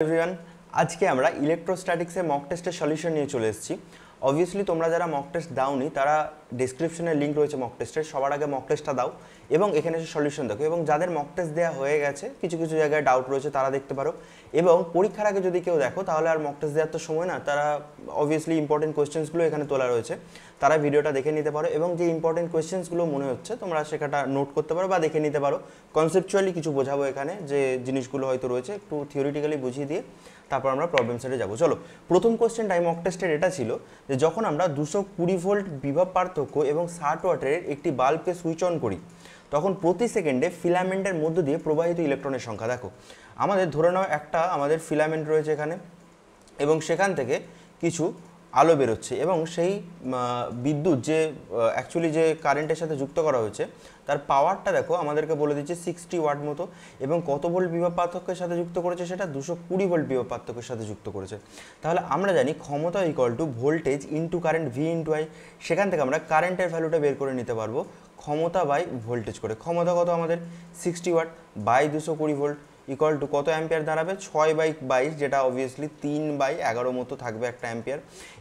Everyone, আজকে আমরা ইলেকট্রোস্ট্যাটিক্সের mock টেস্টের সলিউশন নিয়ে চলে এসেছি। অবভিয়াসলি তোমরা যারা মক টেস্ট দাওনি তারা ডেসক্রিপশনে লিঙ্ক রয়েছে মক টেস্টের, সবার আগে মক টেস্টটা দাও এবং এখানে এসে সলিউশন দেখো। এবং যাদের মক টেস্ট দেওয়া হয়ে গেছে, কিছু কিছু জায়গায় ডাউট রয়েছে, তারা দেখতে পারো। এবং পরীক্ষার আগে যদি কেউ দেখো তাহলে আর মক টেস্ট দেওয়ার তো সময় না, তারা অবভিয়াসলি ইম্পর্টেন্ট কোয়েশ্চেন্সগুলো এখানে তোলা রয়েছে, তারা ভিডিওটা দেখে নিতে পারো এবং যে ইম্পর্টেন্ট কোয়েশ্চেন্সগুলো মনে হচ্ছে তোমরা সেটা নোট করতে পারো বা দেখে নিতে পারো। কনসেপচুয়ালি কিছু বোঝাবো এখানে, যে জিনিসগুলো হয়তো রয়েছে একটু থিওরিটিক্যালি বুঝিয়ে দিয়ে তারপর আমরা প্রবলেম সেটে যাবো। চলো, প্রথম কোয়েশ্চেনটা মক টেস্টের এটা ছিল যে যখন আমরা 220 ভোল্ট বিভব পার্থক্য এবং 60 ওয়াটের একটি বাল্বকে সুইচ অন করি তখন প্রতি সেকেন্ডে ফিলামেন্টের মধ্য দিয়ে প্রবাহিত ইলেকট্রনের সংখ্যা। দেখো, আমাদের ধরে নাও একটা আমাদের ফিলামেন্ট রয়েছে এখানে এবং সেখান থেকে কিছু আলো বেরোচ্ছে এবং সেই বিদ্যুৎ যে অ্যাকচুয়ালি যে কারেন্টের সাথে যুক্ত করা হয়েছে তার পাওয়ারটা দেখো আমাদেরকে বলে দিচ্ছে 60 ওয়াট মতো, এবং কত ভোল্ট বিভব পার্থক্যের সাথে যুক্ত করেছে সেটা 220 ভোল্ট বিভব পার্থক্যের সাথে যুক্ত করেছে। তাহলে আমরা জানি ক্ষমতা equal to voltage into current V into I. সেখান থেকে আমরা কারেন্টের ভ্যালুটা বের করে নিতে পারবো ক্ষমতা বাই ভোল্টেজ করে। ক্ষমতা কত আমাদের 60 watt by 220 volt equal to কত অ্যাম্পিয়ার দাঁড়াবে 6/22, যেটা অবভিয়াসলি 3/11 মতো থাকবে একটা অ্যাম্পিয়ার।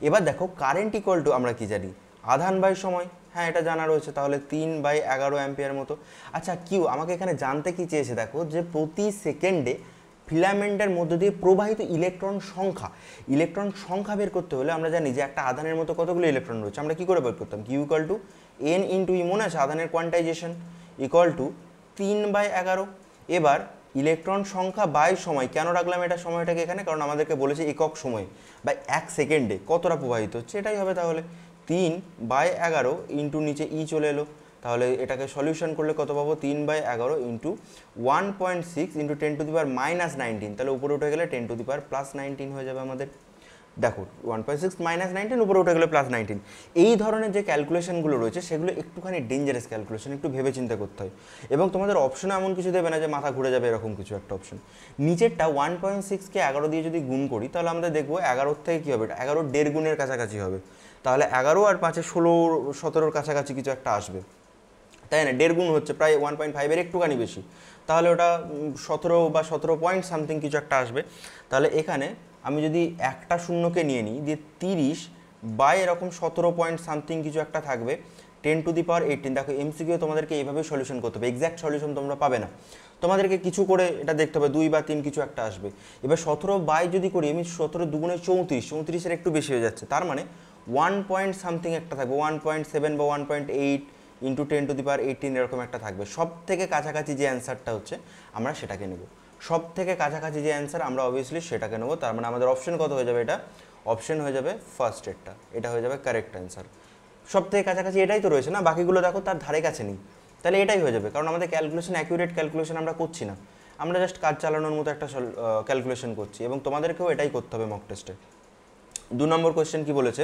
এবার দেখো কারেন্ট ইকুয়াল টু আমরা কি জানি, আধান বাই সময়। হ্যাঁ, এটা জানা রয়েছে, তাহলে 3/11 অ্যাম্পিয়ার মতো। আচ্ছা, কিউ আমাকে এখানে জানতে কি চেয়েছে দেখো, যে প্রতি সেকেন্ডে ফিলামেন্টের মধ্য দিয়ে প্রবাহিত ইলেকট্রন সংখ্যা বের করতে হলে আমরা জানি যে একটা আধানের মতো কতগুলো ইলেকট্রন রয়েছে। আমরা কি করে বের করতাম, Q equal to N into E, মনে আছে আধানের কোয়ান্টাইজেশন, ইকুয়াল টু 3/11। এবার ইলেকট্রন সংখ্যা বাই সময়, কেন রাখলাম এটা সময়টাকে এখানে, কারণ আমাদেরকে বলেছে একক সময় বা 1 সেকেন্ডে কতটা প্রবাহিত হচ্ছে, এটাই হবে। তাহলে 3/11 ইন্টু নিচে ই চলে এলো, তাহলে এটাকে সলিউশন করলে কত পাবো, 3/11 ইন্টু 1.6 ইন্টু 10⁻−19, তাহলে উপরে উঠে গেলে 10⁻+19 হয়ে যাবে আমাদের। দেখো 1.6 - 19 উপরে উঠে গেলে +19। এই ধরনের যে ক্যালকুলেশনগুলো রয়েছে সেগুলো একটুখানি ডেঞ্জারাস ক্যালকুলেশন, একটু ভেবে চিন্তা করতে হয়। এবং তোমাদের অপশনে এমন কিছু দেবে না যে মাথা ঘুরে যাবে এরকম কিছু একটা অপশন। নিচেরটা 1.6কে 11 দিয়ে যদি গুণ করি তাহলে আমরা দেখবো 11 থেকে কী হবে, এটা 11 1.5 গুণের কাছাকাছি হবে। তাহলে 11 আর 5 16 17 কাছাকাছি কিছু একটা আসবে, তাই না? 1.5 গুণ হচ্ছে প্রায় 1.5-এর একটুখানি বেশি, তাহলে ওটা 17 বা 17 পয়েন্ট সামথিং কিছু একটা আসবে। তাহলে এখানে আমি যদি একটা শূন্যকে নিয়ে নিই, দিয়ে 30 বা এরকম 17 পয়েন্ট সামথিং কিছু একটা থাকবে, 10⁻18। দেখো এমসিকিউ তোমাদেরকে এইভাবে সলিউশন করতে হবে, এক্স্যাক্ট সলিউশন তোমরা পাবে না, তোমাদেরকে কিছু করে এটা দেখতে হবে, 2 বা 3 কিছু একটা আসবে। এবার 17 বাই যদি করি আমি, 17 দুগুণে 34, 34-এর একটু বেশি হয়ে যাচ্ছে, তার মানে 1 পয়েন্ট সামথিং একটা থাকবে, 1.7 বা 1.8 ইন্টু 10⁻18 এরকম একটা থাকবে। সব থেকে কাছাকাছি যে অ্যান্সারটা হচ্ছে আমরা সেটাকে নেব, সব থেকে কাছাকাছি যে অ্যান্সার আমরা অবভিয়াসলি সেটাকে নেব। তার মানে আমাদের অপশন কত হয়ে যাবে, এটা অপশন হয়ে যাবে ফার্স্ট, এটা হয়ে যাবে কারেক্ট অ্যান্সার। সব থেকে কাছাকাছি এটাই তো রয়েছে না, বাকিগুলো দেখো তার ধারে কাছে নেই, তাহলে এটাই হয়ে যাবে। কারণ আমাদের ক্যালকুলেশন অ্যাকুরেট ক্যালকুলেশন আমরা করছি না, আমরা জাস্ট কাজ চালানোর মতো একটা ক্যালকুলেশন করছি, এবং তোমাদেরকেও এটাই করতে হবে মক টেস্টে। 2 নম্বর কোয়েশ্চেন কি বলেছে,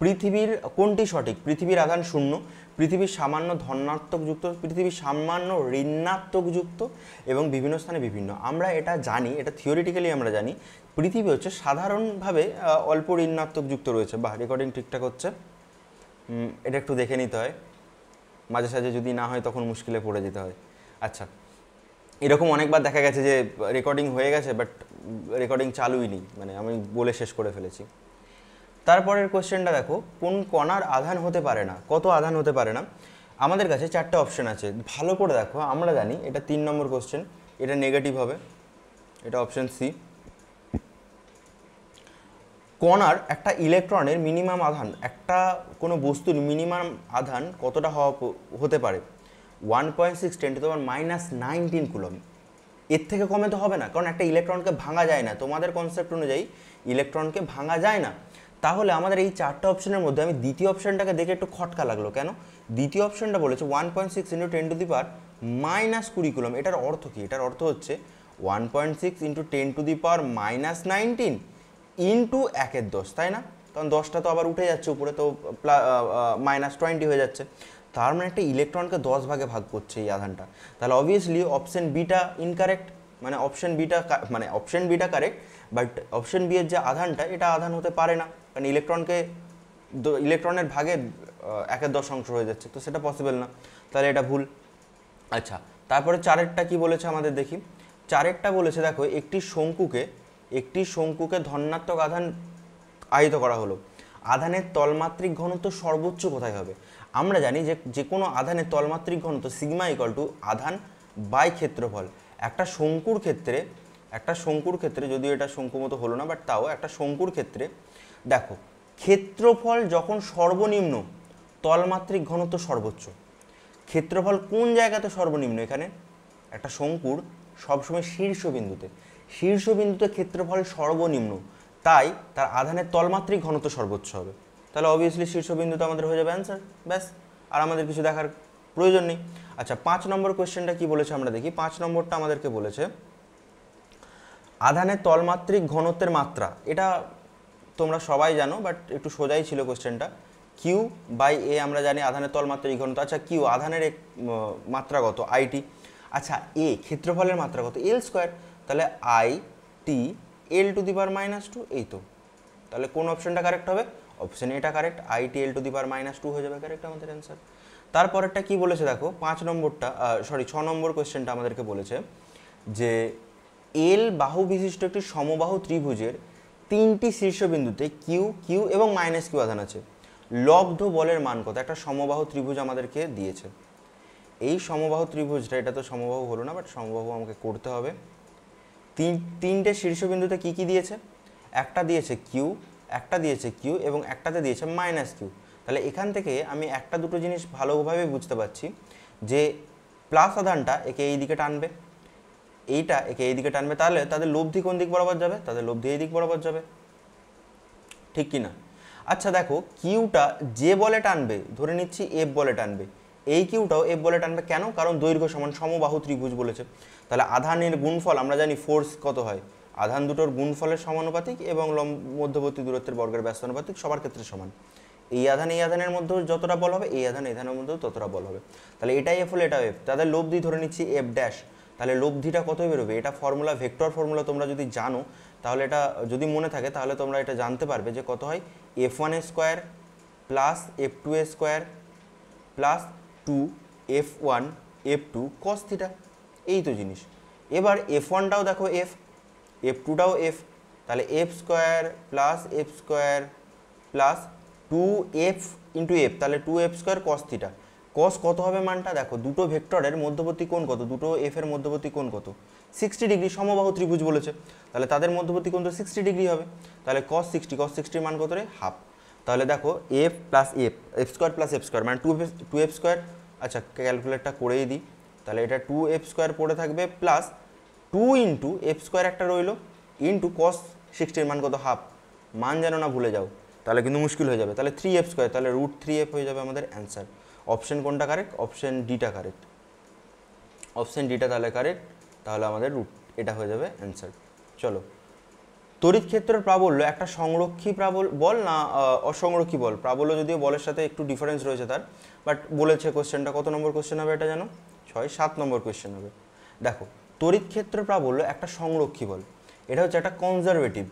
পৃথিবীর কোনটি সঠিক, পৃথিবীর আধান শূন্য, পৃথিবীর সামান্য ধনাত্মক যুক্ত, পৃথিবীর সামান্য ঋণাত্মক যুক্ত এবং বিভিন্ন স্থানে বিভিন্ন। আমরা এটা জানি, এটা থিওরিটিক্যালি আমরা জানি, পৃথিবী হচ্ছে সাধারণভাবে অল্প ঋণাত্মক যুক্ত রয়েছে। বা রেকর্ডিং ঠিকঠাক হচ্ছে, এটা একটু দেখে নিতে হয়, মাঝে সাঝে যদি না হয় তখন মুশকিলে পড়ে যেতে হয়। আচ্ছা, এরকম অনেকবার দেখা গেছে যে রেকর্ডিং হয়ে গেছে বাট রেকর্ডিং চালুই নেই, মানে আমি বলে শেষ করে ফেলেছি। তারপরের কোশ্চেনটা দেখো, কোন কণার আধান হতে পারে না, কত আধান হতে পারে না। আমাদের কাছে 4টে অপশন আছে, ভালো করে দেখো। আমরা জানি এটা 3 নম্বর কোশ্চেন, এটা নেগেটিভ হবে, এটা অপশন সি। কণার একটা ইলেকট্রনের মিনিমাম আধান, একটা কোনো বস্তুর মিনিমাম আধান কতটা হতে পারে, 1.6 10⁻−19 কুলম। এর থেকে কমে তো হবে না, কারণ একটা ইলেকট্রনকে ভাঙা যায় না, তোমাদের কনসেপ্ট অনুযায়ী ইলেকট্রনকে ভাঙা যায় না। তাহলে আমাদের এই 4টে অপশনের মধ্যে আমি দ্বিতীয় অপশনটাকে দেখে একটু খটকা লাগলো, কেন? দ্বিতীয় অপশনটা বলেছে 1.6 × 10⁻−20 কুলম। এটার অর্থ কি? এটার অর্থ হচ্ছে 1.6 × 10⁻−19 ইন্টু 1/10, তাই না? কারণ 10টা তো আবার উঠে যাচ্ছে উপরে, তো -20 হয়ে যাচ্ছে। তার মানে একটা ইলেকট্রনকে 10 ভাগে ভাগ করছে এই আধানটা। তাহলে অবভিয়াসলি অপশন বিটা ইনকারেক্ট, মানে অপশন বিটা কারেক্ট, বাট অপশন বি এর যে আধানটা, এটা আধান হতে পারে না, কারণ ইলেকট্রনের ভাগে 1/10 অংশ হয়ে যাচ্ছে, তো সেটা পসিবল না, তাহলে এটা ভুল। আচ্ছা, তারপরে 4এরটা কি বলেছে আমাদের দেখি। 4এরটা বলেছে দেখো, একটি শঙ্কুকে একটি শঙ্কুকে ধনাত্মক আধান আহিত করা হলো, আধানের তলমাত্রিক ঘনত্ব সর্বোচ্চ কোথায় হবে? আমরা জানি যে যে কোনো আধানের তলমাত্রিক ঘনত্ব সিগমা ইকুয়াল টু আধান বাই ক্ষেত্রফল। একটা শঙ্কুর ক্ষেত্রে যদিও এটা শঙ্কু মতো হলো না, বাট তাও একটা শঙ্কুর ক্ষেত্রে দেখো, ক্ষেত্রফল যখন সর্বনিম্ন, তলমাত্রিক ঘনত্ব সর্বোচ্চ। ক্ষেত্রফল কোন জায়গাতে সর্বনিম্ন? এখানে একটা শঙ্কুর সবসময় শীর্ষবিন্দুতে ক্ষেত্রফল সর্বনিম্ন, তাই তার আধানের তলমাত্রিক ঘনত্ব সর্বোচ্চ হবে। তাহলে অবভিয়াসলি শীর্ষবিন্দুতে আমাদের হয়ে যাবে অ্যান্সার, ব্যাস, আর আমাদের কিছু দেখার প্রয়োজন নেই। আচ্ছা, 5 নম্বর কোয়েশ্চেনটা কি বলেছে আমরা দেখি। 5 নম্বরটা আমাদেরকে বলেছে আধানের তলমাত্রিক ঘনত্বের মাত্রা। এটা তোমরা সবাই জানো, বাট একটু সোজাই ছিল কোয়েশ্চেনটা। কিউ বাই এ আমরা জানি আধানের তলমাত্রিক ঘনত্ব। আচ্ছা, কিউ আধানের মাত্রা কত? আইটি। আচ্ছা, এ ক্ষেত্রফলের মাত্রা কত? L square. তাহলে I T L to the power -2, এই তো। তাহলে কোন অপশনটা কারেক্ট হবে? অপশন এটা correct, I T L to the power -2 হয়ে যাবে কারেক্ট আমাদের অ্যান্সার। তারপরেরটা কি বলেছে দেখো, 6 নম্বর কোয়েশ্চেনটা আমাদেরকে বলেছে যে এল বাহু বিশিষ্ট একটি সমবাহু ত্রিভুজের 3টি শীর্ষবিন্দুতে কিউ কিউ এবং -কিউ আধান আছে, লব্ধ বলের মান কত? একটা সমবাহু ত্রিভুজ আমাদেরকে দিয়েছে। এই সমবাহু ত্রিভুজটা, এটা তো সমবাহু হলো না, বাট সমবাহু আমাকে করতে হবে। তিনটে শীর্ষবিন্দুতে কি কি দিয়েছে? একটা দিয়েছে কিউ, একটা দিয়েছে কিউ এবং একটাতে দিয়েছে -কিউ। তাহলে এখান থেকে আমি একটা দুটো জিনিস ভালোভাবে বুঝতে পারছি যে প্লাস আধানটা একে এই দিকে টানবে, এইটা একে এই দিকে টানবে, তাহলে তাদের লব্ধি কোন দিক বরাবর যাবে? তাদের লব্ধি এই দিক বরাবর যাবে, ঠিক কি না? আচ্ছা দেখো, কিউটা যে বলে টানবে, ধরে নিচ্ছি এফ বলে টানবে, এই কিউটাও এফ বলে টানবে। কেন? কারণ দৈর্ঘ্য সমান, সমবাহু ত্রিভুজ বলেছে। তাহলে আধানের গুণফল আমরা জানি ফোর্স কত হয়, আধান দুটোর গুণফলের সমানুপাতিক এবং মধ্যবর্তী দূরত্বের বর্গের ব্যস্তানুপাতিক, সবার ক্ষেত্রে সমান। এই আধানের মধ্যেও যতটা বল হবে, এই আধানের মধ্যেও ততটা বল হবে। তাহলে এটাই এফ হলে এটাও এফ। তাদের লব্ধি ধরে নিচ্ছি এফ ড্যাশ, তাহলে লব্ধিটা কতই বেরোবে? এটা ফর্মুলা, ভেক্টর ফর্মুলা তোমরা যদি জানো, তাহলে এটা যদি মনে থাকে তাহলে তোমরা এটা জানতে পারবে যে কত হয়, f1 square plus f2 square plus 2f1 f2 cos theta. এই তো জিনিস। এবার f1টাও দেখো f, f2টাও f, তাহলে f square plus 2f into f, তাহলে 2f square cos theta. cos কত হবে মানটা? দেখো, দুটো ভেক্টরের মধ্যবর্তী কোণ কত? দুটো f এর মধ্যবর্তী কোণ কত? 60 ডিগ্রি। সমবাহু ত্রিভুজ বলেছে, তাহলে তাদের মধ্যবর্তী কোণ তো 60 ডিগ্রি হবে। তাহলে cos 60 মান কত রে? হাফ। তাহলে দেখো f plus f square plus f square মানে 2f স্কোয়ার। আচ্ছা, ক্যালকুলেটরটা করেই দিই। তাহলে এটা 2f স্কোয়ার পড়ে থাকবে প্লাস 2 ইন্টু f স্কোয়ার একটা রইলো ইন্টু cos 60 মান কত? হাফ। মান যেন না ভুলে যাও, তাহলে কিন্তু মুশকিল হয়ে যাবে। তাহলে 3f স্কোয়ার, তাহলে √3f হয়ে যাবে আমাদের অ্যান্সার। অপশন কোনটা কারেক্ট? অপশন ডিটা কারেক্ট, অপশন ডিটা তাহলে কারেক্ট। তাহলে আমাদের এটা হয়ে যাবে অ্যান্সার। চলো, তড়িৎ ক্ষেত্রের প্রাবল্য একটা সংরক্ষী বল না অসংরক্ষী বল? প্রাবল্য যদিও বলের সাথে একটু ডিফারেন্স রয়েছে তার, বাট বলেছে কোশ্চেনটা। কত নম্বর কোশ্চেন হবে এটা জানো? 7 নম্বর কোশ্চেন হবে। দেখো, তড়িৎ ক্ষেত্রের প্রাবল্য একটা সংরক্ষী বল, এটা হচ্ছে একটা কনজারভেটিভ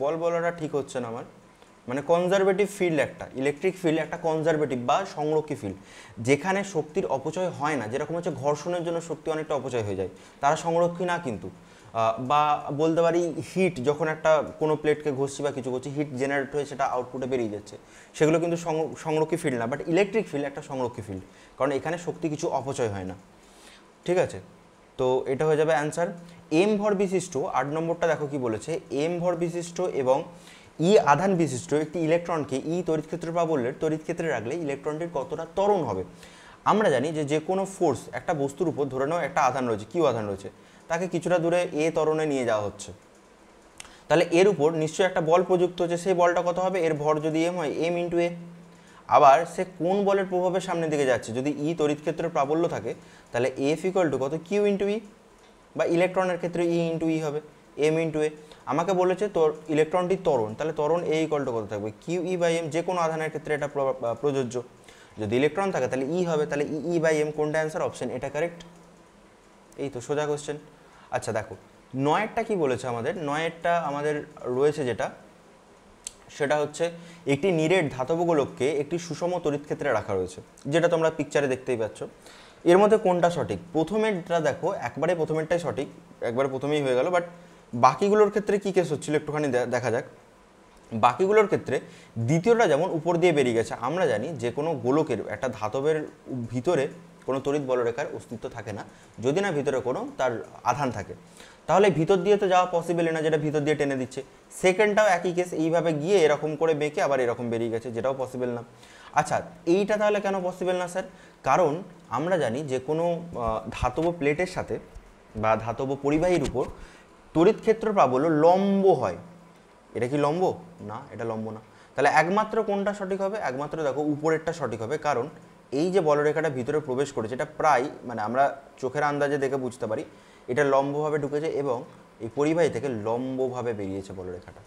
বল। বলাটা ঠিক হচ্ছে না আমার, মানে কনজারভেটিভ ফিল্ড, একটা ইলেকট্রিক ফিল্ড একটা কনজারভেটিভ বা সংরক্ষী ফিল্ড, যেখানে শক্তির অপচয় হয় না। যেরকম হচ্ছে ঘর্ষণের জন্য শক্তি অনেকটা অপচয় হয়ে যায়, তারা সংরক্ষী না কিন্তু। বা বলতে পারি হিট, যখন একটা কোনো প্লেটকে ঘষছি বা কিছু করছি, হিট জেনারেট হয়ে সেটা আউটপুটে বেরিয়ে যাচ্ছে, সেগুলো কিন্তু সংরক্ষী ফিল্ড না। বাট ইলেকট্রিক ফিল্ড একটা সংরক্ষী ফিল্ড, কারণ এখানে শক্তি কিছু অপচয় হয় না। ঠিক আছে, তো এটা হয়ে যাবে অ্যান্সার। এম ভর বিশিষ্ট 8 নম্বরটা দেখো কি বলেছে, এম ভর বিশিষ্ট এবং ই আধান বিশিষ্ট একটি ইলেকট্রনকে ই তড়িৎক্ষেত্র প্রাবল্যের তড়িৎক্ষেত্রে রাখলে ইলেকট্রনটির কতটা ত্বরণ হবে? আমরা জানি যে কোনো ফোর্স একটা বস্তুর উপর, ধরে নাও একটা আধান রয়েছে, কিউ আধান রয়েছে, তাকে কিছুটা দূরে এ ত্বরণে নিয়ে যাওয়া হচ্ছে, তাহলে এর উপর নিশ্চয়ই একটা বল প্রযুক্ত হচ্ছে। সেই বলটা কত হবে? এর ভর যদি এম হয়, এম ইন্টু এ। আবার সে কোন বলের প্রভাবে সামনের দিকে যাচ্ছে? যদি ই তড়িৎক্ষেত্রের প্রাবল্য থাকে, তাহলে এফ ইকুয়াল টু কত? কিউ ইন্টু ই, বা ইলেকট্রনের ক্ষেত্রে ই ইন্টু ই হবে, এম ইন্টু এ। আমাকে বলেছে তোর ইলেকট্রনটি ত্বরণ, তাহলে ত্বরণ এ ইকুয়াল টু কত থাকবে? Q E by M. যে কোনো আধানের ক্ষেত্রে এটা প্রযোজ্য। যদি ইলেকট্রন থাকে তাহলে ই হবে, তাহলে ই বাই এম। কোনটা অ্যান্সার? অপশন এটা কারেক্ট। এই তো সোজা কোশ্চেন। আচ্ছা দেখো, 9এরটা কি বলেছে আমাদের? 9এরটা আমাদের রয়েছে যেটা, সেটা হচ্ছে একটি নিরেট ধাতব গোলককে একটি সুষম তড়িৎ ক্ষেত্রে রাখা রয়েছে, যেটা তোমরা পিকচারে দেখতেই পাচ্ছ। এর মধ্যে কোনটা সঠিক? প্রথমেরটা দেখো, একবারে প্রথমেরটাই সঠিক, একবারে প্রথমেই হয়ে গেল, বাট বাকিগুলোর ক্ষেত্রে কী কেস হচ্ছিল একটুখানি দেখা যাক। বাকিগুলোর ক্ষেত্রে দ্বিতীয়টা যেমন উপর দিয়ে বেরিয়ে গেছে, আমরা জানি যে কোনো গোলকের একটা ধাতবের ভিতরে কোনো তড়িৎ বলরেখার অস্তিত্ব থাকে না যদি না ভিতরে কোনো তার আধান থাকে, তাহলে ভিতর দিয়ে তো যাওয়া পসিবলই না, যেটা ভিতর দিয়ে টেনে দিচ্ছে। সেকেন্ডটাও একই কেস, এইভাবে গিয়ে এরকম করে বেঁকে আবার এরকম বেরিয়ে গেছে, যেটাও পসিবল না। আচ্ছা, এইটা তাহলে কেন পসিবল না স্যার? কারণ আমরা জানি যে কোনো ধাতব প্লেটের সাথে বা ধাতব পরিবাহীর উপর তড়িৎ ক্ষেত্র প্রাবল্য লম্ব হয়। এটা কি লম্ব? না, এটা লম্ব না। তাহলে একমাত্র কোনটা সঠিক হবে? একমাত্র দেখো উপরেরটা সঠিক হবে, কারণ এই যে বলরেখাটা ভিতরে প্রবেশ করেছে এটা প্রায় মানে আমরা চোখের আন্দাজে দেখে বুঝতে পারি এটা লম্বভাবে ঢুকেছে এবং এই পরিবাহী থেকে লম্বভাবে বেরিয়েছে বলরেখাটা।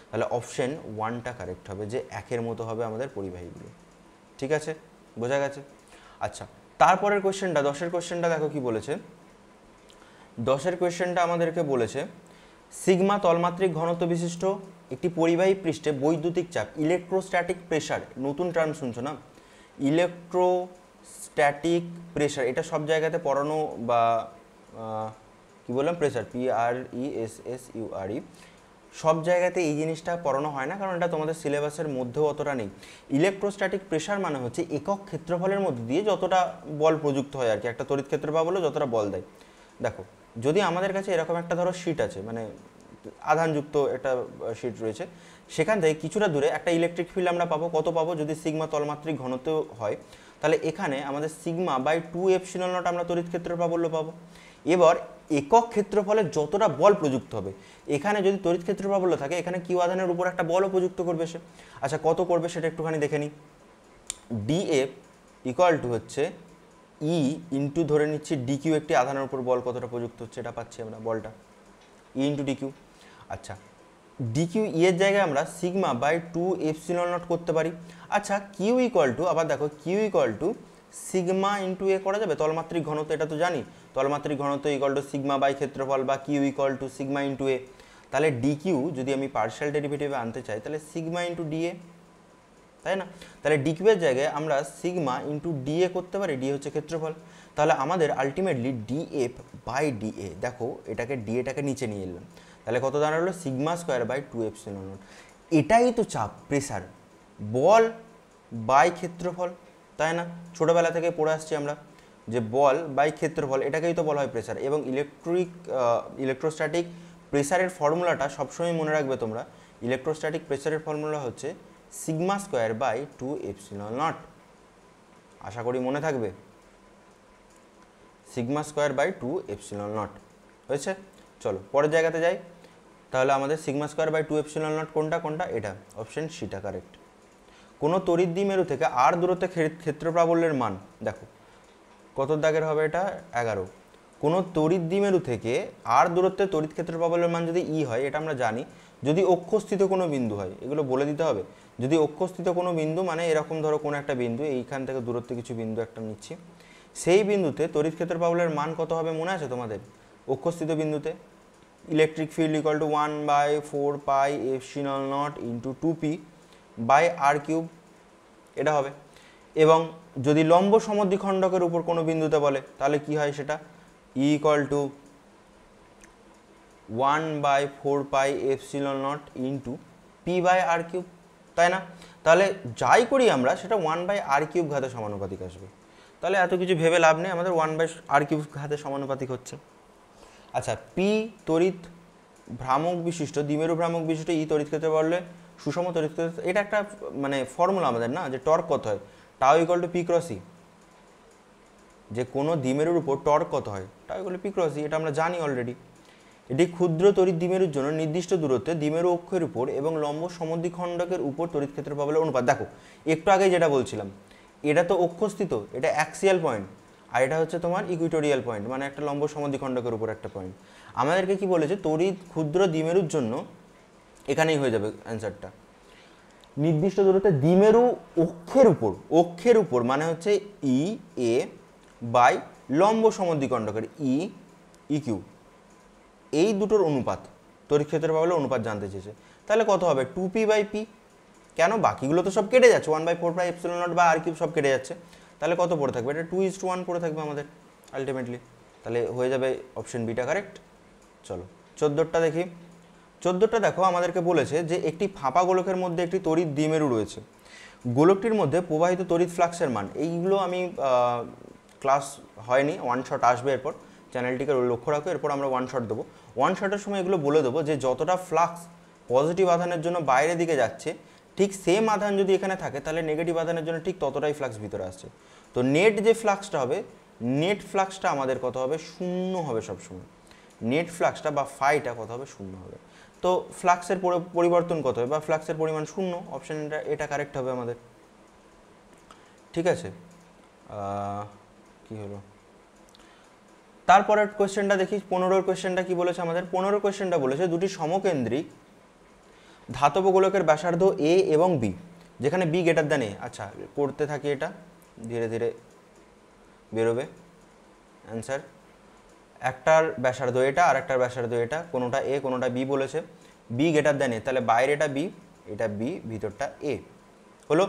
তাহলে অপশন 1টা কারেক্ট হবে, যে একের মতো হবে আমাদের পরিবাহীগুলো। ঠিক আছে, বোঝা গেছে? আচ্ছা, তারপরের কোয়েশ্চেনটা 10এর কোয়েশ্চেনটা দেখো কি বলেছে। 10এর কোয়েশ্চেনটা আমাদেরকে বলেছে সিগমা তলমাত্রিক ঘনত্ব বিশিষ্ট একটি পরিবাহী পৃষ্ঠে বৈদ্যুতিক চাপ ইলেকট্রোস্ট্যাটিক প্রেসার, নতুন টার্ম শুনছো না, ইলেকট্রোস্ট্যাটিক প্রেসার, এটা সব জায়গাতে পড়ানো বা কি বললাম প্রেসার, PRESSURE, সব জায়গাতে এই জিনিসটা পড়ানো হয় না কারণ এটা তোমাদের সিলেবাসের মধ্যেও অতটা নেই। ইলেকট্রোস্ট্যাটিক প্রেসার মানে হচ্ছে একক ক্ষেত্রফলের মধ্যে দিয়ে যতটা বল প্রযুক্ত হয় আর কি, একটা তড়িৎ ক্ষেত্র বা বলে যতটা বল দেয়। দেখো যদি আমাদের কাছে এরকম একটা ধরো শিট আছে, মানে আধানযুক্ত একটা শিট রয়েছে, সেখান থেকে কিছুটা দূরে একটা ইলেকট্রিক ফিল্ড আমরা পাবো, কত পাবো? যদি সিগমা তলমাত্রিক ঘনত্ব হয় তাহলে এখানে আমাদের সিগমা বাই 2ε0 আমরা তড়িৎ ক্ষেত্র প্রাবল্য পাবো। এবার একক ক্ষেত্রফলে যতটা বল প্রযুক্ত হবে, এখানে যদি তড়িৎ ক্ষেত্র প্রাবল্য থাকে এখানে কিউ আধানের উপর একটা বলও প্রযুক্ত করবে সে। আচ্ছা, কত করবে সেটা একটুখানি দেখে নিই। ডিএফ ইকুয়াল টু হচ্ছে ই ইন্টু ধরে নিচ্ছি ডিকিউ, একটি আধানের উপর বল কতটা প্রযুক্ত হচ্ছে এটা পাচ্ছি আমরা বলটা, ই ইন্টু ডিকিউ। আচ্ছা, ডিকিউ ই এর জায়গায় আমরা সিগমা বাই 2ε0 করতে পারি। আচ্ছা, কিউ ইকুয়াল টু, আবার দেখো Q equal to sigma into A করা যাবে, তলমাত্রিক ঘনত্ব এটা তো জানি, তলমাত্রিক ঘনত্ব ইকুয়াল টু সিগমা বাই ক্ষেত্রফল বা Q equal to sigma into A. তাহলে ডিকিউ যদি আমি পার্শিয়াল ডেরিভেটিভে আনতে চাই তাহলে সিগমা ইন্টু ডিএ, তাই না? তাহলে ডিকিউ এর জায়গায় আমরা সিগমা ইন্টু ডিএ করতে পারি, ডি হচ্ছে ক্ষেত্রফল। তাহলে আমাদের আলটিমেটলি ডিএফ বাই ডিএ, দেখো এটাকে ডিএটাকে নিচে নিয়ে এলাম, তাহলে কত দাঁড়ালো? Sigma square by 2ε0। এটাই তো চাপ, প্রেসার, বল বাই ক্ষেত্রফল, তাই না? ছোটোবেলা থেকে পড়ে আসছি আমরা যে বল বাই ক্ষেত্রফল, এটাকেই তো বলা হয় প্রেসার। এবং ইলেকট্রোস্ট্যাটিক প্রেসারের ফর্মুলাটা সবসময় মনে রাখবে তোমরা, ইলেকট্রোস্ট্যাটিক প্রেসারের ফর্মুলা হচ্ছে সিগমা স্কোয়ার বাই 2ε0। আশা করি মনে থাকবে, সিগমা স্কোয়ার বাই 2ε0 হয়েছে। চলো পরের জায়গাতে যাই। তাহলে আমাদের সিগমা স্কোয়ার বাই 2ε0 কোনটা কোনটা? এটা অপশন সিটা কারেক্ট। কোনো তড়িৎ দ্বিমেরু থেকে আর দূরত্বে ক্ষেত্র প্রাবল্যের মান, দেখো কত দাগের হবে এটা? 11। কোনো তড়িৎ দ্বিমেরু থেকে আর দূরত্বে তড়িৎ ক্ষেত্র প্রাবল্যের মান যদি ই হয়, এটা আমরা জানি, যদি অক্ষস্থিত কোনো বিন্দু হয়, এগুলো বলে দিতে হবে। যদি অক্ষস্থিত কোনো বিন্দু মানে এরকম ধরো কোনো একটা বিন্দু, এইখান থেকে দূরত্বে কিছু বিন্দু একটা নিচ্ছি, সেই বিন্দুতে তড়িৎ ক্ষেত্র প্রাবল্যের মান কত হবে মনে আছে তোমাদের? অক্ষস্থিত বিন্দুতে electric field equal to 1/4πε0 into 2p by R cube, এটা হবে। এবং যদি লম্ব সমদ্বিখণ্ডকের উপর কোনো বিন্দুতে বলে তাহলে কি হয় সেটা? E equal to 1/4πε0 into P by R cube, তাই না? তাহলে যাই করি আমরা সেটা 1/r³ ঘাতে সমানুপাতিক আসবে। তাহলে এত কিছু ভেবে লাভ নেই, আমাদের 1/r³ ঘাতে সমানুপাতিক হচ্ছে। আচ্ছা, পি তড়িৎ ভ্রামক বিশিষ্ট, দ্বিমেরু ভ্রামক বিশিষ্ট ই তড়িৎ ক্ষেত্রে বললে সুষম তড়িৎ ক্ষেত্র, এটা একটা মানে ফর্মুলা আমাদের না, যে টর্ক কত হয়, tau equal to P cross E, যে কোনো দ্বিমেরুর উপর টর্ক কত হয়, tau equal to P cross E, এটা আমরা জানি অলরেডি। এটি ক্ষুদ্র তড়িৎ দ্বিমেরুর জন্য নির্দিষ্ট দূরত্বে দ্বিমেরু অক্ষের উপর এবং লম্ব সমদ্বিখণ্ডকের উপর তড়িৎ ক্ষেত্র প্রাবল্যের অনুপাত। দেখো একটু আগে যেটা বলছিলাম, এটা তো অক্ষস্থিত, এটা অ্যাক্সিয়াল পয়েন্ট, আর এটা হচ্ছে তোমার ইকুইটোরিয়াল পয়েন্ট, মানে একটা লম্ব সমদ্বিখণ্ডকের উপর একটা পয়েন্ট। আমাদেরকে কি বলেছে? তড়িৎ ক্ষুদ্র দ্বিমেরুর জন্য এখানেই হয়ে যাবে অ্যান্সারটা, নির্দিষ্ট দূরত্বে দ্বিমেরু অক্ষের উপর মানে হচ্ছে ই এ বাই লম্ব সমদ্বিখণ্ডকের ই কিউ, এই দুটোর অনুপাত, তড়িৎ ক্ষেত্র প্রাবল্য অনুপাত জানতে চেয়েছে। তাহলে কত হবে? 2p/p। কেন? বাকিগুলো তো সব কেটে যাচ্ছে, 1/4πε0 বা r³ সব কেটে যাচ্ছে, তাহলে কত পড়ে থাকবে? এটা 2:1 পড়ে থাকবে আমাদের আলটিমেটলি। তাহলে হয়ে যাবে অপশন বিটা কারেক্ট। চলো 14টা দেখি। 14টা দেখো আমাদেরকে বলেছে যে একটি ফাঁপা গোলকের মধ্যে একটি তড়িৎ দ্বিমেরু রয়েছে, গোলকটির মধ্যে প্রবাহিত তড়িৎ ফ্লাক্সের মান। এইগুলো আমি ক্লাস হয়নি, ওয়ান শট আসবে এরপর, চ্যানেলটিকে লক্ষ্য রাখো, এরপর আমরা ওয়ান শট দেবো। ওয়ান শটের সময় এগুলো বলে দেবো যে যতটা ফ্লাক্স পজিটিভ আধানের জন্য বাইরের দিকে যাচ্ছে, ঠিক সেম আধান যদি এখানে থাকে তাহলে নেগেটিভ আধানের জন্য ঠিক ততটাই ফ্লাক্স ভিতরে আসছে। তো নেট যে ফ্লাক্সটা হবে, নেট ফ্লাক্সটা আমাদের কত হবে, শূন্য হবে সবসময়। নেট ফ্লাক্সটা বা ফাইটা কত হবে, শূন্য হবে। তো ফ্লাক্সের পরিবর্তন কত হবে বা ফ্লাক্সের পরিমাণ শূন্য, অপশন এটা কারেক্ট হবে আমাদের। ঠিক আছে, কি হলো তারপরের কোয়েশ্চেনটা দেখি। 15 কোয়েশ্চেনটা কি বলেছে আমাদের? 15 কোয়েশ্চেনটা বলেছে দুটি সমকেন্দ্রিক ধাতব গোলকের ব্যাসার্ধ এ এবং বি, যেখানে বি গ্রেটার দ্যান এ। আচ্ছা, করতে থাকি, এটা ধীরে ধীরে বেরোবে অ্যান্সার। একটার ব্যাসার্ধ এটা আর একটার ব্যাসার্ধ এটা, কোনোটা এ কোনোটা বি বলেছে, বি গ্রেটার দ্যান এ, তাহলে বাইরেটা বি, এটা বি, ভিতরটা এ হলো।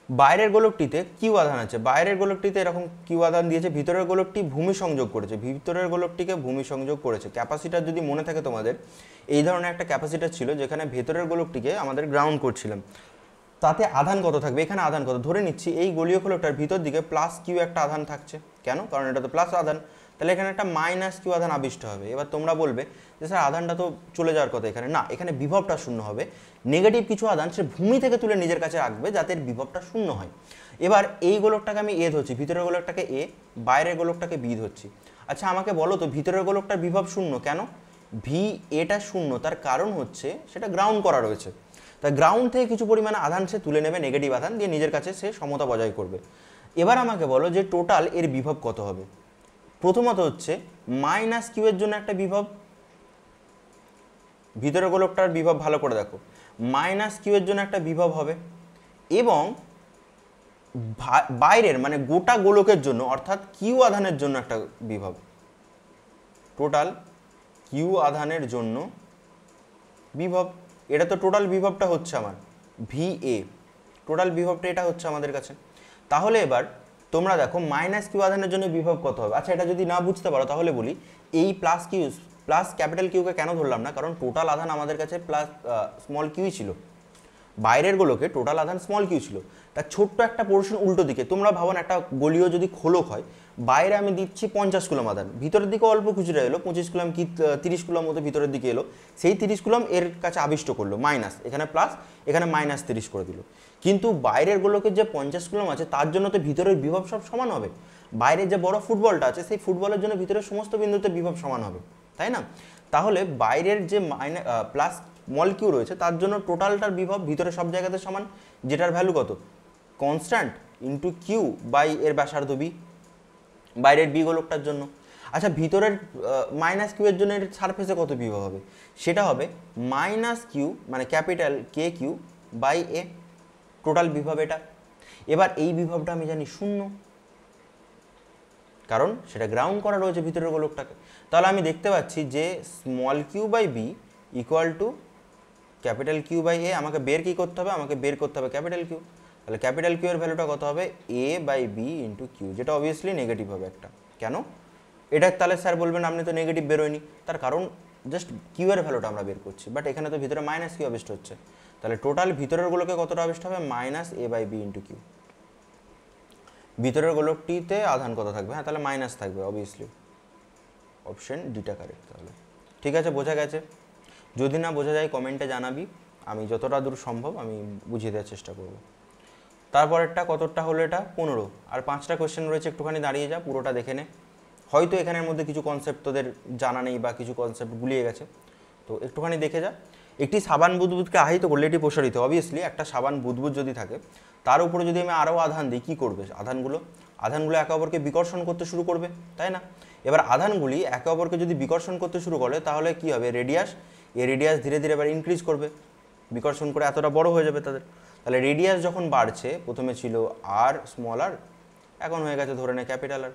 বাইরের গোলকটিতে কিউ আধান আছে, বাইরের গোলকটিতে এরকম কিউ আধান দিয়েছে, ভিতরের গোলকটি ভূমি সংযোগ করেছে, ভিতরের গোলকটিকে ভূমি সংযোগ করেছে। ক্যাপাসিটার যদি মনে থাকে তোমাদের, এই ধরনের একটা ক্যাপাসিটার ছিল যেখানে ভেতরের গোলকটিকে আমাদের গ্রাউন্ড করছিলাম, তাতে আধান কত থাকবে, এখানে আধান কত, ধরে নিচ্ছি এই গোলীয় গোলকটার ভিতর দিকে প্লাস কিউ একটা আধান থাকছে, কেন, কারণ এটা তো প্লাস আধান, তাহলে এখানে একটা মাইনাস কিউ আধান আবিষ্ট হবে। এবার তোমরা বলবে যে স্যার আধানটা তো চলে যাওয়ার কথা এখানে, না, এখানে বিভবটা শূন্য হবে। নেগেটিভ কিছু আধান সে ভূমি থেকে তুলে নিজের কাছে রাখবে যাতে বিভবটা শূন্য হয়। এবার এই গোলকটাকে আমি এ ধরছি, ভিতরের গোলকটাকে এ, বাইরের গোলকটাকে বি ধরছি। আচ্ছা আমাকে বলো তো ভিতরের গোলকটার বিভব শূন্য কেন? ভি এটা শূন্য, তার কারণ হচ্ছে সেটা গ্রাউন্ড করা রয়েছে, তাই গ্রাউন্ড থেকে কিছু পরিমাণে আধান সে তুলে নেবে, নেগেটিভ আধান দিয়ে নিজের কাছে সে সমতা বজায় করবে। এবার আমাকে বলো যে টোটাল এর বিভব কত হবে। প্রথমত হচ্ছে মাইনাস কিউ এর জন্য একটা বিভব, ভিতরের গোলকটার বিভব ভালো করে দেখো, মাইনাস কিউ এর জন্য একটা বিভব হবে, এবং বাইরের মানে গোটা গোলকের জন্য অর্থাৎ কিউ আধানের জন্য একটা বিভব, টোটাল কিউ আধানের জন্য বিভব। এটা তো টোটাল বিভবটা হচ্ছে আমার ভি এ, টোটাল বিভবটা এটা হচ্ছে আমাদের কাছে। তাহলে এবার তোমরা দেখো মাইনাস কিউ আধানের জন্য বিভব কত হবে। আচ্ছা এটা যদি না বুঝতে পারো তাহলে বলি, এই প্লাস কিউ, প্লাস ক্যাপিটাল কিউকে কেন ধরলাম না, কারণ টোটাল আধান আমাদের কাছে প্লাস স্মল কিউই ছিল, বাইরের গোলকে টোটাল আধান স্মল কিউ ছিল, তার ছোট্ট একটা পোর্শন উল্টো দিকে। তোমরা ভাবো না একটা গোলীয় যদি খোলক হয়, বাইরে আমি দিচ্ছি 50 কুলম আধান, ভিতরের দিকে অল্প কিছুটা এলো, 25 কুলম কি 30 কুলম মতো ভিতরের দিকে এলো, সেই 30 কুলম এর কাছে আবিষ্ট করলো, মাইনাস এখানে প্লাস, এখানে মাইনাস 30 করে দিল। কিন্তু বাইরের গোলকের যে 50 কুলম আছে তার জন্য তো ভিতরের বিভব সব সমান হবে, বাইরের যে বড় ফুটবলটা আছে সেই ফুটবলের জন্য ভিতরের সমস্ত বিন্দুতে বিভব সমান হবে, তাই না? তাহলে বাইরের যে প্লাস স্মল কিউ রয়েছে তার জন্য টোটালটার বিভব ভিতরে সব জায়গাতে সমান, যেটার ভ্যালু কত, কনস্ট্যান্ট ইন্টু কিউ বাই এর ব্যাসার্ধ বি, বাইরের বি গোলকটার জন্য। আচ্ছা ভিতরের মাইনাস কিউ এর জন্য এর সারফেসে কত বিভব হবে, সেটা হবে মাইনাস কিউ মানে capital K Q by A, total বিভব এটা। এবার এই বিভবটা আমি জানি শূন্য, কারণ সেটা গ্রাউন্ড করা রয়েছে ভিতরের গোলকটাকে। তাহলে আমি দেখতে পাচ্ছি যে small Q by B equal to capital Q by A. আমাকে বের কি করতে হবে, আমাকে বের করতে হবে ক্যাপিটাল কিউ। তাহলে ক্যাপিটাল কিউ এর ভ্যালুটা কত হবে, A by B into Q, যেটা অবভিয়াসলি নেগেটিভ হবে একটা। কেন এটা, তাহলে স্যার বলবেন আপনি তো নেগেটিভ বেরোয়নি, তার কারণ জাস্ট কিউ এর ভ্যালুটা আমরা বের করছি, বাট এখানে তো ভিতরে মাইনাস কিউ আবিষ্ট হচ্ছে, তাহলে টোটাল ভিতরের গোলকে কতটা আবিষ্ট হবে, minus A by B into Q. ভিতরের গোলকটিতে আধান কত থাকবে, হ্যাঁ তাহলে মাইনাস থাকবে অবভিয়াসলি, অপশন ডিটা কারেক্ট। তাহলে ঠিক আছে, বোঝা গেছে? যদি না বোঝা যায় কমেন্টে জানাবি, আমি যতটা দূর সম্ভব আমি বুঝিয়ে দেওয়ার চেষ্টা করব। তারপরেরটা কতটা হলো, এটা 15, আর 5টা কোয়েশ্চেন রয়েছে, একটুখানি দাঁড়িয়ে যা, পুরোটা দেখে নে। হয়তো এখানের মধ্যে কিছু কনসেপ্ট তোদের জানা নেই বা কিছু কনসেপ্ট গুলিয়ে গেছে, তো একটুখানি দেখে যা। একটি সাবান বুদবুদকে আহিত করলে এটি প্রসারিত, অবভিয়াসলি একটা সাবান বুদবুদ যদি থাকে তার উপরে যদি আমি আরও আধান দিই, কী করবে, আধানগুলো একে অপরকে বিকর্ষণ করতে শুরু করবে, তাই না? এবার আধানগুলি একে অপরকে যদি বিকর্ষণ করতে শুরু করে তাহলে কি হবে, রেডিয়াস, এই রেডিয়াস ধীরে ধীরে এবার ইনক্রিজ করবে, বিকর্ষণ করে এতটা বড় হয়ে যাবে তাদের। তাহলে রেডিয়াস যখন বাড়ছে, প্রথমে ছিল আর স্মল আর, এখন হয়ে গেছে ধরে নে ক্যাপিটাল আর।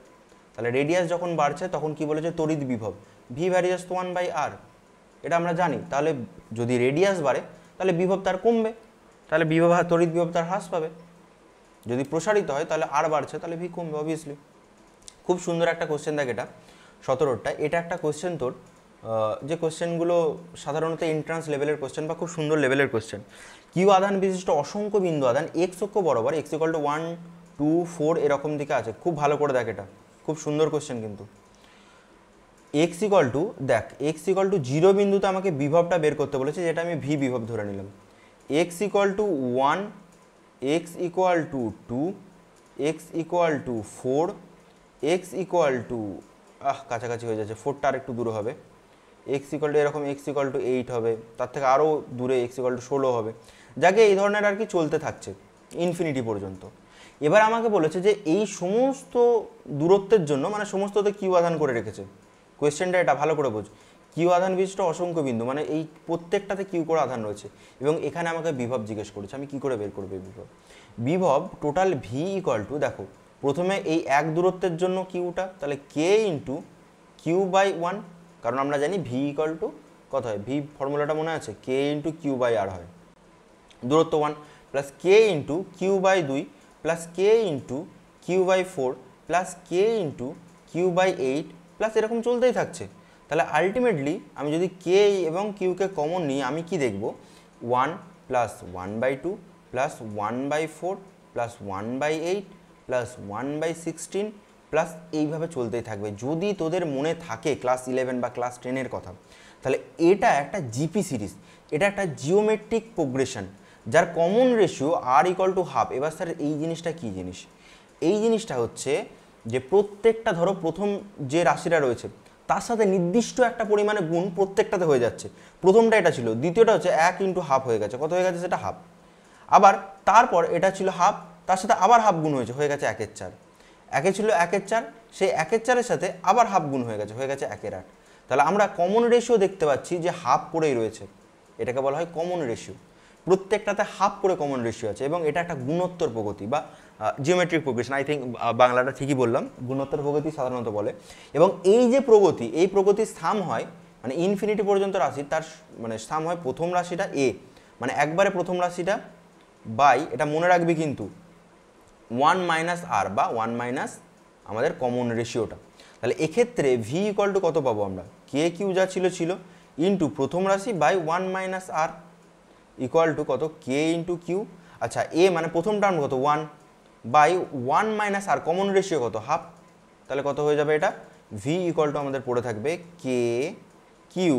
তাহলে রেডিয়াস যখন বাড়ছে তখন কি বলেছে, তড়িৎ বিভব ভি ভ্যারিয়াস 1/r, এটা আমরা জানি। তাহলে যদি রেডিয়াস বাড়ে তাহলে বিভব তার কমবে, তাহলে বিভব তড়িৎ বিভব তার হ্রাস পাবে। যদি প্রসারিত হয় তাহলে আর বাড়ছে তাহলে ভি কমবে অবভিয়াসলি। খুব সুন্দর একটা কোশ্চেন দেখ, এটা 17টা, এটা একটা কোশ্চেন তোর যে কোশ্চেনগুলো সাধারণত এন্ট্রান্স লেভেলের কোশ্চেন বা খুব সুন্দর লেভেলের কোশ্চেন। কিউ আধান বিশিষ্ট অসংখ্য বিন্দু আধান এক্স অক্ষ বরাবর x = 1 2 4 এরকম দিকে আছে। খুব ভালো করে দেখ, এটা খুব সুন্দর কোশ্চেন কিন্তু। দেখ x = 0 বিন্দুতে আমাকে বিভবটা বের করতে বলেছে, যেটা আমি ভি বিভব ধরে নিলাম। x = 1, x = 2, x = 4, x = কাছাকাছি হয়ে যাচ্ছে, 4টা আর একটু দূরে হবে। x এরকম x = 8 হবে, তার থেকে আরও দূরে x = 16 হবে। যাকে এই ধরনের আর কি চলতে থাকছে ইনফিনিটি পর্যন্ত। এবার আমাকে বলেছে যে এই সমস্ত দূরত্বের জন্য, মানে সমস্ততে কিউ আধান করে রেখেছে। কোয়েশ্চেনটা এটা ভালো করে বোঝ। কিউ আধান বিশিষ্ট অসংখ্য বিন্দু, মানে এই প্রত্যেকটাতে কিউ করে আধান রয়েছে, এবং এখানে আমাকে বিভব জিজ্ঞেস করেছে। আমি কি করে বের করবো এই বিভব? টোটাল ভি = দেখো প্রথমে এই এক দূরত্বের জন্য কিউটা, তাহলে কে ইন্টু কিউ বাই 1, কারণ আমরা জানি ভি কত হয়, ভি ফর্মুলাটা মনে আছে, K into Q by R হয়, দূরত্ব 1, plus K into Q by 2, plus K into Q by 4, plus K into Q by 8, plus এরকম চলতেই থাকছে। তাহলে আলটিমেটলি আমি যদি কে এবং কিউকে কমন নিই, আমি কি দেখব, 1 plus 1/2 plus 1/4 plus 1/8 plus 1/16 plus এইভাবে চলতেই থাকবে। যদি তোদের মনে থাকে ক্লাস 11 বা ক্লাস 10-এর কথা, তাহলে এটা একটা জিপি সিরিজ, এটা একটা জিওমেট্রিক প্রোগ্রেশন, যার কমন রেশিও আর = হাফ। এবার স্যার এই জিনিসটা কী জিনিস? এই জিনিসটা হচ্ছে যে প্রত্যেকটা ধরো প্রথম যে রাশিটা রয়েছে তার সাথে নির্দিষ্ট একটা পরিমাণে গুণ প্রত্যেকটাতে হয়ে যাচ্ছে। প্রথমটা এটা ছিল, দ্বিতীয়টা হচ্ছে 1 × হাফ হয়ে গেছে, কত হয়ে গেছে সেটা হাফ। আবার তারপর এটা ছিল হাফ, তার সাথে আবার হাফ গুণ হয়ে গেছে 1/4। একে ছিল 1/4, সেই 1/4-এর সাথে আবার হাফ গুণ হয়ে গেছে 1/8। তাহলে আমরা কমন রেশিও দেখতে পাচ্ছি যে হাফ করেই রয়েছে, এটাকে বলা হয় কমন রেশিও। প্রত্যেকটাতে হাফ করে কমন রেশিও আছে, এবং এটা একটা গুণোত্তর প্রগতি বা জিওমেট্রিক প্রোগ্রেশন। আই থিঙ্ক বাংলাটা ঠিকই বললাম, গুণোত্তর প্রগতি সাধারণত বলে। এবং এই যে প্রগতি, এই প্রগতির স্থান হয় মানে ইনফিনিটি পর্যন্ত রাশি, তার মানে স্থান হয় প্রথম রাশিটা এ, মানে একবারে প্রথম রাশিটা বাই, এটা মনে রাখবি কিন্তু, 1 - r বা 1 - আমাদের কমন রেশিওটা। তাহলে এক্ষেত্রে ভি = কত পাবো আমরা, কে কিউ যা ছিল ইন্টু প্রথম রাশি বাই 1 - r = কত, কে ইন্টু কিউ। আচ্ছা এ মানে প্রথম টার্ম কত, 1 বাই 1 - r, কমন রেশিও কত, হাফ। তাহলে কত হয়ে যাবে এটা, ভি = আমাদের পড়ে থাকবে কে কিউ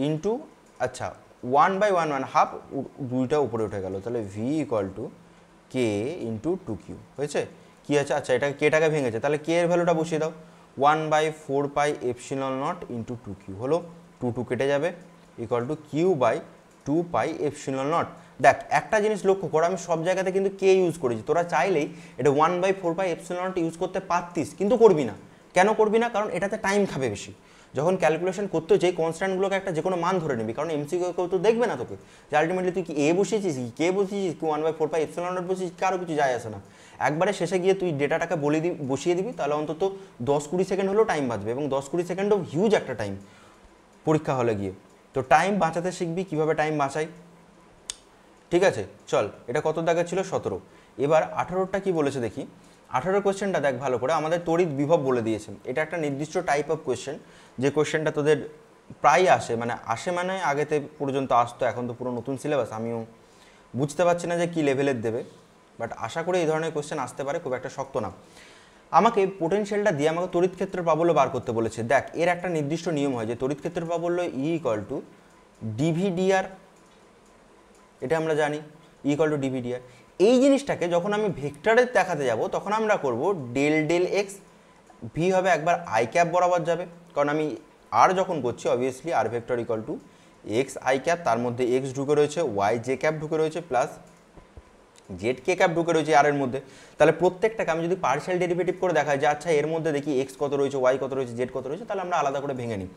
ইন্টু, আচ্ছা 1/1 মানে হাফ, দুইটা উপরে উঠে গেল, তাহলে ভি = কে ইন্টু 2q হয়েছে। কি আছে, আচ্ছা এটা কেটাকে ভেঙেছে, তাহলে কে এর ভ্যালুটা বসিয়ে দাও, 1/4πε0 ইন্টু 2q হলো, 2 কেটে যাবে, = q/2πε0। দেখ একটা জিনিস লক্ষ্য কর, আমি সব জায়গাতে কিন্তু কে ইউজ করেছি, তোরা চাইলেই এটা 1/4πε0 ইউজ করতে পারতিস, কিন্তু করবি না। কেন করবি না? কারণ এটাতে টাইম খাবে বেশি। যখন ক্যালকুলেশন করতে চাই কনস্ট্যান্টগুলোকে একটা যে কোনো মান ধরে নিবি, কারণ এমসিকিউ কেউ তো দেখবে না তোকে যে আলটিমেটলি তুই কি এ বসিয়েছিস, কে বসিয়েছিস, কি 1/4πε0 বসিয়েছিস, কারো কিছু যায় আসে না। একবারে শেষে গিয়ে তুই ডেটাটাকে বসিয়ে দিবি, তাহলে অন্তত 10-20 সেকেন্ড হলেও টাইম বাঁচবে, এবং 10-20 সেকেন্ডও হিউজ একটা টাইম পরীক্ষা হলে গিয়ে। তো টাইম বাঁচাতে শিখবি, কীভাবে টাইম বাঁচাই, ঠিক আছে। চল, এটা কত দাগে ছিল, 17। এবার 18টা কি বলেছে দেখি। 18 কোয়েশ্চেনটা দেখ ভালো করে, আমাদের তড়িৎ বিভব বলে দিয়েছে। এটা একটা নির্দিষ্ট টাইপ অফ কোয়েশ্চেন, যে কোয়েশ্চেনটা তোদের প্রায় আসে, মানে আগেতে পর্যন্ত আসতো, এখন তো পুরো নতুন সিলেবাস, আমিও বুঝতে পারছি না যে কী লেভেলের দেবে, বাট আশা করি এই ধরনের কোয়েশ্চেন আসতে পারে, খুব একটা শক্ত না। আমাকে পোটেনশিয়ালটা দিয়ে আমাকে তড়িৎ ক্ষেত্রের প্রাবল্য বার করতে বলেছে। দেখ এর একটা নির্দিষ্ট নিয়ম হয় যে তড়িৎ ক্ষেত্রের প্রাবল্য = dv/dr, এটা আমরা জানি, = dv/dr। এই জিনিসটাকে যখন আমি ভেক্টরে দেখাতে যাব, তখন আমরা করব del x, ভি হবে একবার আই ক্যাপ বরাবর যাবে, কারণ আমি আর যখন করছি obviously R vector = x I cap, তার মধ্যে x ঢুকে রয়েছে, y জে ক্যাপ ঢুকে রয়েছে, প্লাস জেড কে ক্যাপ ঢুকে রয়েছে আর এর মধ্যে। তাহলে প্রত্যেকটাকে আমি যদি পার্শিয়াল ডেরিভেটিভ করে দেখাই যে আচ্ছা এর মধ্যে দেখি x কত রয়েছে, y কত রয়েছে, জেড কত রয়েছে, তাহলে আমরা আলাদা করে ভেঙে নিই।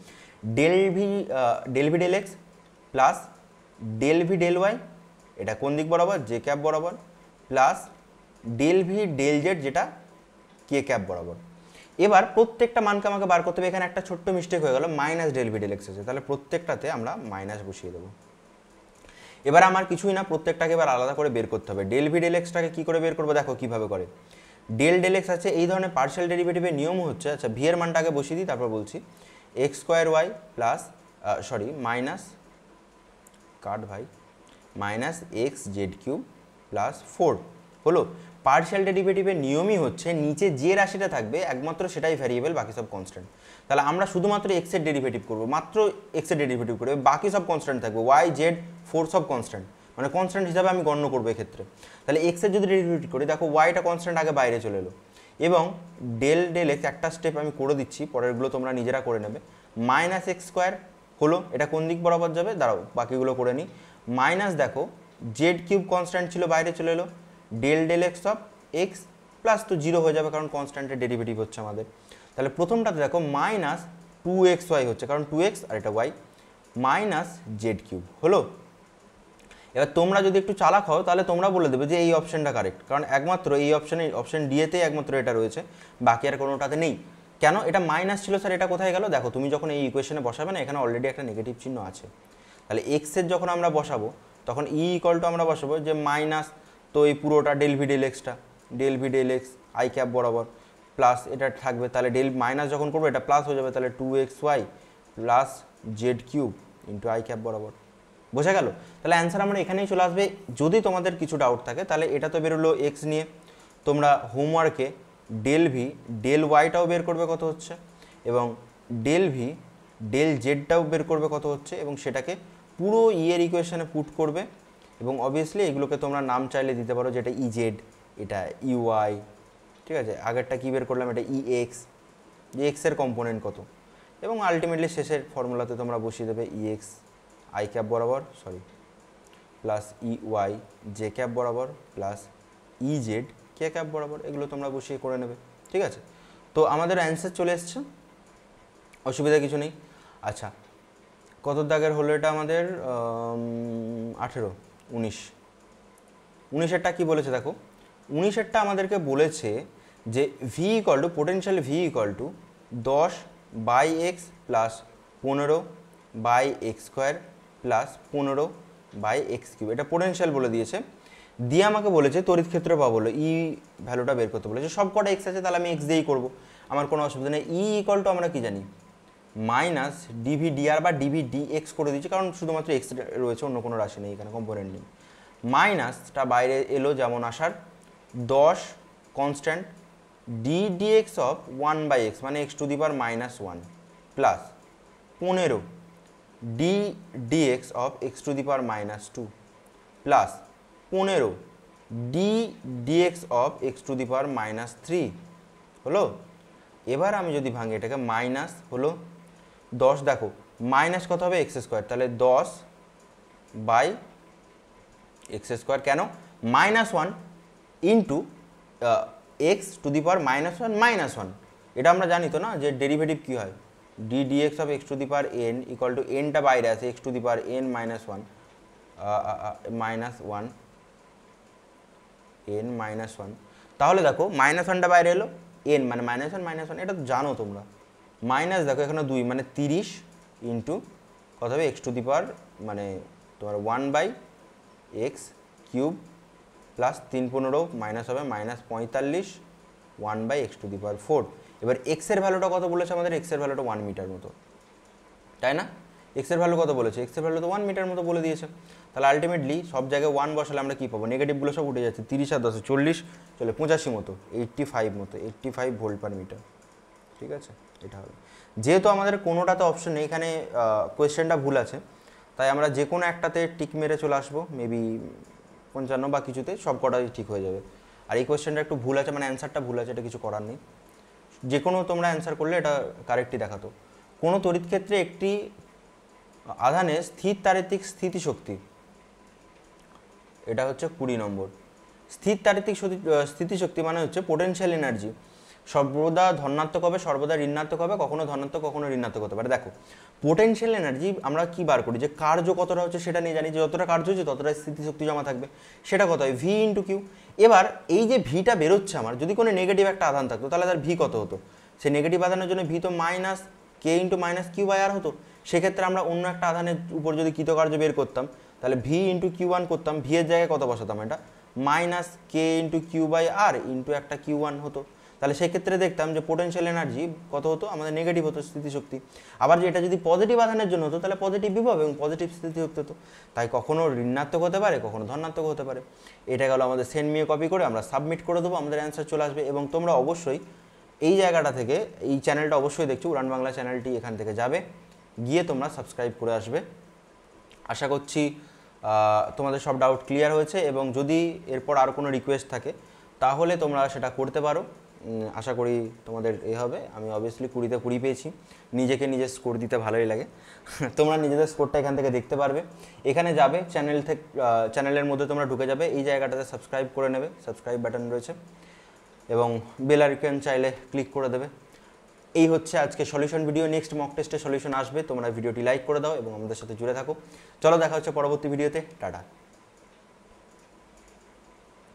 del x plus del y, এটা কোন দিক বরাবর, জে ক্যাপ বরাবর, প্লাস del z, যেটা কে ক্যাপ বরাবর। এবার প্রত্যেকটা মানকে আমাকে বার করতে হবে। এখানে একটা ছোট্ট মিস্টেক হয়ে গেল, -del x আছে, তাহলে প্রত্যেকটাতে আমরা মাইনাস বসিয়ে দেবো। এবার আমার কিছুই না, প্রত্যেকটাকে এবার আলাদা করে বের করতে হবে। del xটাকে কী করে বের করবো, দেখো কীভাবে করে। del x আছে, এই ধরনের পার্শিয়াল ডেরিভেটিভের নিয়ম হচ্ছে, আচ্ছা ভি এর মানটা আগে বসিয়ে দিই তারপর বলছি। X square Y plus minus cut by minus X Z cube plus 4 হলো। পার্শিয়াল ডেরিভেটিভের নিয়মই হচ্ছে নিচে যে রাশিটা থাকবে একমাত্র সেটাই ভ্যারিয়েবল, বাকি সব কনস্ট্যান্ট। তাহলে আমরা শুধুমাত্র এক্সের ডেরিভেটিভ করবো, মাত্র এক্সের ডেরিভেটিভ করবো, বাকি সব কনস্ট্যান্ট থাকবে, ওয়াই জেড 4 সব কনস্ট্যান্ট, মানে কনস্ট্যান্ট হিসাবে আমি গণ্য করবো এক্ষেত্রে। তাহলে এক্সের যদি ডেরিভেটিভ করি, দেখো ওয়াইটা কনস্ট্যান্ট আগে বাইরে চলে এলো, এবং ডেল ডেল এক্স একটা স্টেপ আমি করে দিচ্ছি, পরেরগুলো তোমরা নিজেরা করে নেবে। মাইনাস এক্স স্কোয়ার হলো, এটা কোন দিক বরাবর যাবে দাঁড়াও বাকিগুলো করে নিই। মাইনাস দেখো জেড কিউব কনস্ট্যান্ট ছিল বাইরে চলে এলো, del del x of x plus তো 0 হয়ে যাবে কারণ কনস্ট্যান্টের ডেরিভেটিভ হচ্ছে আমাদের। তাহলে প্রথমটাতে দেখো মাইনাস 2xy হচ্ছে কারণ 2x আর এটা y, মাইনাস জেড কিউব হলো। এবার তোমরা যদি একটু চালাক হও তাহলে তোমরা বলে দেবে যে এই অপশনটা কারেক্ট, কারণ একমাত্র এই অপশন ডিএতেই একমাত্র এটা রয়েছে, বাকি আর কোনোটাতে নেই। কেন এটা মাইনাস ছিল স্যার, এটা কোথায় গেল? দেখো তুমি যখন এই ইকুয়েশনে বসাবে না, এখানে অলরেডি একটা নেগেটিভ চিহ্ন আছে। তাহলে এক্সের যখন আমরা বসাবো তখন ইকুয়াল টু আমরা বসাবো যে মাইনাস, তো এই পুরোটা ডেল ভি ডেল এক্সটা, del V del x I cap বরাবর প্লাস এটা থাকবে, তাহলে ডেল মাইনাস যখন করবো এটা প্লাস হয়ে যাবে, তাহলে 2xy plus Z cube into I cap বরাবর। বোঝা গেল? তাহলে অ্যান্সার আমরা এখানেই চলে আসবে। যদি তোমাদের কিছু ডাউট থাকে তাহলে এটা তো বেরোলো এক্স নিয়ে, তোমরা হোমওয়ার্কে ডেল ভি ডেল ওয়াইটাও বের করবে কত হচ্ছে, এবং ডেল ভি ডেল জেডটাও বের করবে কত হচ্ছে, এবং সেটাকে পুরো ইয়ের ইকুয়েশনে পুট করবে। এবং অবভিয়াসলি এগুলোকে তোমরা নাম চাইলে দিতে পারো, যেটা ই জেড, এটা ইউআই, ঠিক আছে, আগেরটা কী বের করলাম, এটা ই এক্স, যে এক্সের কম্পোনেন্ট কত, এবং আলটিমেটলি শেষের ফর্মুলাতে তোমরা বসিয়ে দেবে ই এক্স আই ক্যাপ বরাবর plus E Y J cap বরাবর plus E Z K cap বরাবর, এগুলো তোমরা বসিয়ে করে নেবে। ঠিক আছে, তো আমাদের অ্যান্সার চলে এসছে, অসুবিধা কিছু নেই। আচ্ছা, কত দাগের হলো এটা আমাদের? 18, 19এরটা কী বলেছে দেখো, 19এরটা আমাদেরকে বলেছে যে V equal to potential V equal to 10 by x plus 15 by x square plus 15 by x cube, এটা পোটেনশিয়াল বলে দিয়েছে। দিয়ে আমাকে বলেছে তড়িৎ ক্ষেত্র পাবো, বলো ই ভ্যালুটা বের করতে বলেছে। সব কটা এক্স আছে তাহলে আমি এক্স দিয়েই করবো, আমার কোনো অসুবিধা নেই। ই ইকুয়াল টু আমরা কি জানি, মাইনাস ডিভি ডিআর বা ডিভি ডি এক্স করে দিচ্ছি, কারণ শুধুমাত্র এক্স রয়েছে, অন্য কোনো রাশি নেই এখানে, কম্পোনেন্ট নেই। মাইনাসটা বাইরে এলো যেমন আসার, 10 constant D dx of 1 by X মানে X to the power minus 1 plus 15 D dx of X to the power minus 2 plus 15 D dx of X to the power minus 3 হলো। এবার আমি যদি ভাঙি এটাকে, মাইনাস হলো 10, দেখো মাইনাস কত হবে, এক্স স্কোয়ার, তাহলে 10 বাই এক্স স্কোয়ার, কেন -1 ইন্টু এক্স টু দি পাওয়ার -1 এটা আমরা জানি তো না যে ডেরিভেটিভ কী হয়, D dx of X to the power N equal to এনটা বাইরে আছে, X to the power N -1 N -1, তাহলে দেখো -1টা বাইরে এলো, এন মানে -1 এটা তো জানো তোমরা, মাইনাস দেখো এখানে 2 মানে 30 ইন্টু কত হবে, এক্স টু দি পাওয়ার মানে তোমার 1 by x cube plus 3 15 minus হবে -45 1 by x to the power 4। এবার এক্সের ভ্যালুটা কত বলেছে আমাদের, এক্সের ভ্যালুটা 1 মিটার মতো, তাই না? এক্সের ভ্যালু কত বলেছে, এক্সের ভ্যালু তো 1 মিটার মতো বলে দিয়েছে। তাহলে আলটিমেটলি সব জায়গায় 1 বসালে আমরা কী পাবো, নেগেটিভগুলো সব উঠে যাচ্ছে, 30 আর 10 40, চলে 85 মতো, 85 ভোল্ট পার মিটার। ঠিক আছে, এটা হবে। যেহেতু আমাদের কোনোটাতে অপশন নেই, এখানে কোয়েশ্চেনটা ভুল আছে, তাই আমরা যে কোনো একটাতে টিক মেরে চলে আসবো, মেবি 55 বা কিছুতে সব কটাই ঠিক হয়ে যাবে। আর এই কোয়েশ্চেনটা একটু ভুল আছে, মানে অ্যান্সারটা ভুল আছে, এটা কিছু করার নেই, যে কোনো তোমরা অ্যান্সার করলে এটা কারেক্টই দেখাতো। কোনো তড়িৎ ক্ষেত্রে একটি আধানের স্থির তাড়িতিক স্থিতিশক্তি, এটা হচ্ছে 20 নম্বর। স্থির তাড়িতিক স্থিতিশক্তি মানে হচ্ছে পোটেনশিয়াল এনার্জি সর্বদা ধনাত্মক হবে, সর্বদা ঋণাত্মক হবে, কখনো ধনাত্মক কখনো ঋণাত্মক হতে পারে। দেখো পোটেনশিয়াল এনার্জি আমরা কি বার করি, যে কার্য কতটা হচ্ছে সেটা নিয়ে জানি, যে যতটা কার্য হচ্ছে ততটা স্থিতিশক্তি জমা থাকবে, সেটা কত হয়, ভি ইন্টু কিউ। এবার এই যে ভিটা বেরোচ্ছে আমার, যদি কোনো নেগেটিভ একটা আধান থাকতো তাহলে তার ভি কত হতো, সেই নেগেটিভ আধানের জন্য ভি তো minus K into minus Q by R হতো। সেক্ষেত্রে আমরা অন্য একটা আধানের উপর যদি কৃতকার্য বের করতাম তাহলে ভি ইন্টু কিউ ওয়ান করতাম, ভি এর জায়গায় কত বসাতাম, এটা minus K into Q by R into একটা কিউ ওয়ান হতো। তাহলে সেই ক্ষেত্রে দেখতাম যে পোটেনশিয়াল এনার্জি কত হতো, আমাদের নেগেটিভ হতো স্থিতিশক্তি। আবার যেটা যদি পজিটিভ আধানের জন্য হতো তাহলে পজিটিভ বিভব এবং পজিটিভ স্থিতিশক্তি হতো। তাই কখনো ঋণাত্মক হতে পারে, কখনো ধনাত্মক হতে পারে। এটা গেল আমাদের সেন্ড মি কপি করে আমরা সাবমিট করে দেবো, আমাদের অ্যান্সার চলে আসবে। এবং তোমরা অবশ্যই এই জায়গাটা থেকে, এই চ্যানেলটা অবশ্যই দেখছো, উড়ান বাংলা চ্যানেলটি, এখান থেকে যাবে, গিয়ে তোমরা সাবস্ক্রাইব করে আসবে। আশা করছি তোমাদের সব ডাউট ক্লিয়ার হয়েছে, এবং যদি এরপর আর কোনো রিকোয়েস্ট থাকে তাহলে তোমরা সেটা করতে পারো। আশা করি তোমাদের হবে। আমি অবভিয়াসলি 20তে 20 পেয়েছি, নিজেকে নিজের স্কোর দিতে ভালোই লাগে। তোমরা নিজেদের স্কোরটা এখান থেকে দেখতে পারবে। এখানে যাবে চ্যানেল থেকে, চ্যানেলের মধ্যে তোমরা ঢুকে যাবে, এই জায়গাটাতে সাবস্ক্রাইব করে নেবে, সাবস্ক্রাইব বাটন রয়েছে, এবং বেল আইকন চাইলে ক্লিক করে দেবে। এই হচ্ছে আজকে সলিউশন ভিডিও। নেক্সট মক টেস্টের সলিউশন আসবে, তোমরা ভিডিওটি লাইক করে দাও এবং আমাদের সাথে জুড়ে থাকো। চলো দেখা হচ্ছে পরবর্তী ভিডিওতে, টাটা।